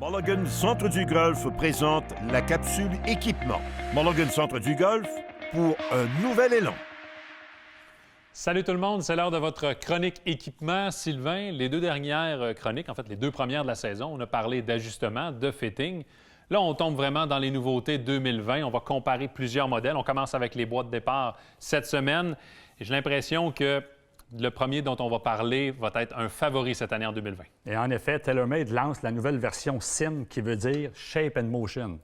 Mulligan Centre du Golf présente la capsule équipement. Mulligan Centre du Golf pour un nouvel élan. Salut tout le monde, c'est l'heure de votre chronique équipement. Sylvain, les deux dernières chroniques, en fait les deux premières de la saison, on a parlé d'ajustement, de fitting. Là, on tombe vraiment dans les nouveautés 2020. On va comparer plusieurs modèles. On commence avec les boîtes de départ cette semaine. Et j'ai l'impression que le premier dont on va parler va être un favori cette année en 2020. Et en effet, TaylorMade lance la nouvelle version SIM qui veut dire Shape and Motion.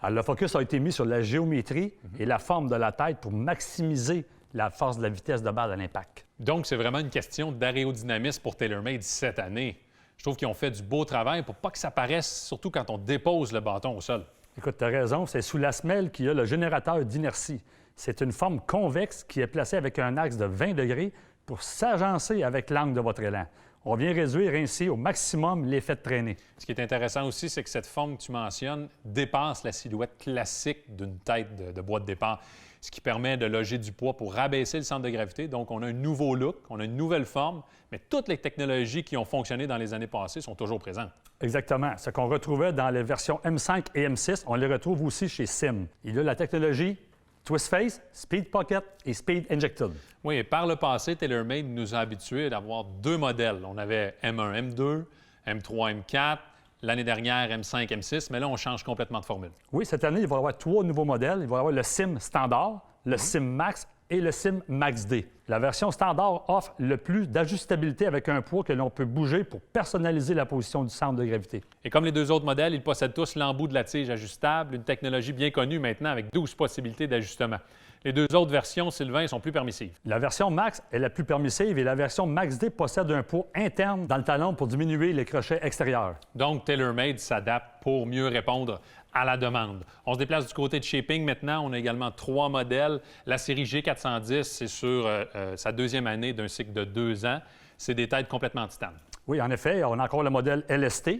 Alors, le focus a été mis sur la géométrie et la forme de la tête pour maximiser la force de la vitesse de balle à l'impact. Donc, c'est vraiment une question d'aérodynamisme pour TaylorMade cette année. Je trouve qu'ils ont fait du beau travail pour pas que ça paraisse, surtout quand on dépose le bâton au sol. Écoute, tu as raison, c'est sous la semelle qu'il y a le générateur d'inertie. C'est une forme convexe qui est placée avec un axe de 20 degrés pour s'agencer avec l'angle de votre élan. On vient réduire ainsi au maximum l'effet de traînée. Ce qui est intéressant aussi, c'est que cette forme que tu mentionnes dépasse la silhouette classique d'une tête de boîte de départ, ce qui permet de loger du poids pour rabaisser le centre de gravité. Donc, on a un nouveau look, on a une nouvelle forme, mais toutes les technologies qui ont fonctionné dans les années passées sont toujours présentes. Exactement. Ce qu'on retrouvait dans les versions M5 et M6, on les retrouve aussi chez SIM. Il y a la technologie Twist Face, Speed Pocket et Speed Injected. Oui, et par le passé, TaylorMade nous a habitués d'avoir deux modèles. On avait M1, M2, M3, M4, l'année dernière M5, M6, mais là, on change complètement de formule. Oui, cette année, il va y avoir trois nouveaux modèles. Il va y avoir le SIM standard, le SIM Max et le SIM Max D. La version standard offre le plus d'ajustabilité avec un poids que l'on peut bouger pour personnaliser la position du centre de gravité. Et comme les deux autres modèles, ils possèdent tous l'embout de la tige ajustable, une technologie bien connue maintenant avec 12 possibilités d'ajustement. Les deux autres versions, Sylvain, sont plus permissives. La version Max est la plus permissive et la version Max D possède un poids interne dans le talon pour diminuer les crochets extérieurs. Donc, TaylorMade s'adapte pour mieux répondre à la demande. On se déplace du côté de shaping maintenant. On a également trois modèles. La série G410, c'est sur sa deuxième année d'un cycle de 2 ans. C'est des têtes complètement en titane. Oui, en effet, on a encore le modèle LST.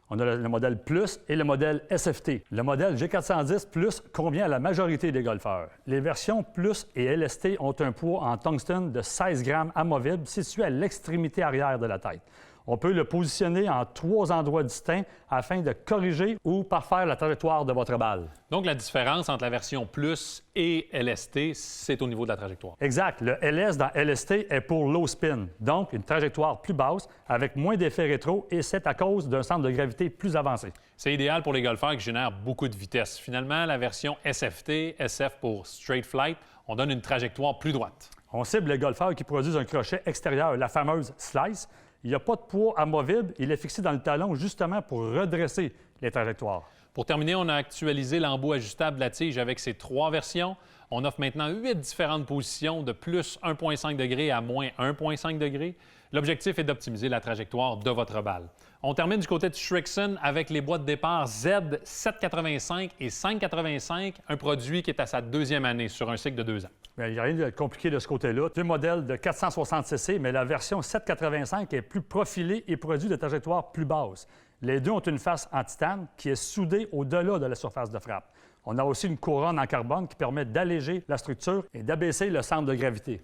On a le modèle Plus et le modèle SFT. Le modèle G410 Plus convient à la majorité des golfeurs. Les versions Plus et LST ont un poids en tungstène de 16 grammes amovible situé à l'extrémité arrière de la tête. On peut le positionner en 3 endroits distincts afin de corriger ou parfaire la trajectoire de votre balle. Donc, la différence entre la version Plus et LST, c'est au niveau de la trajectoire. Exact. Le LS dans LST est pour low spin, donc une trajectoire plus basse avec moins d'effet rétro et c'est à cause d'un centre de gravité plus avancé. C'est idéal pour les golfeurs qui génèrent beaucoup de vitesse. Finalement, la version SFT, SF pour Straight Flight, on donne une trajectoire plus droite. On cible les golfeurs qui produisent un crochet extérieur, la fameuse slice. Il n'y a pas de poids amovible, il est fixé dans le talon justement pour redresser les trajectoires. Pour terminer, on a actualisé l'embout ajustable de la tige avec ces 3 versions. On offre maintenant 8 différentes positions de plus 1,5 degré à moins 1,5 degré. L'objectif est d'optimiser la trajectoire de votre balle. On termine du côté de Srixon avec les boîtes de départ Z785 et 585, un produit qui est à sa deuxième année sur un cycle de 2 ans. Bien, il n'y a rien de compliqué de ce côté-là. Deux modèles de 460cc, mais la version 785 est plus profilée et produit des trajectoires plus basses. Les deux ont une face en titane qui est soudée au-delà de la surface de frappe. On a aussi une couronne en carbone qui permet d'alléger la structure et d'abaisser le centre de gravité.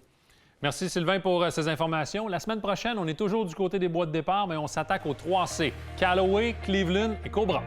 Merci Sylvain pour ces informations. La semaine prochaine, on est toujours du côté des boîtes de départ, mais on s'attaque aux 3C, Callaway, Cleveland et Cobra.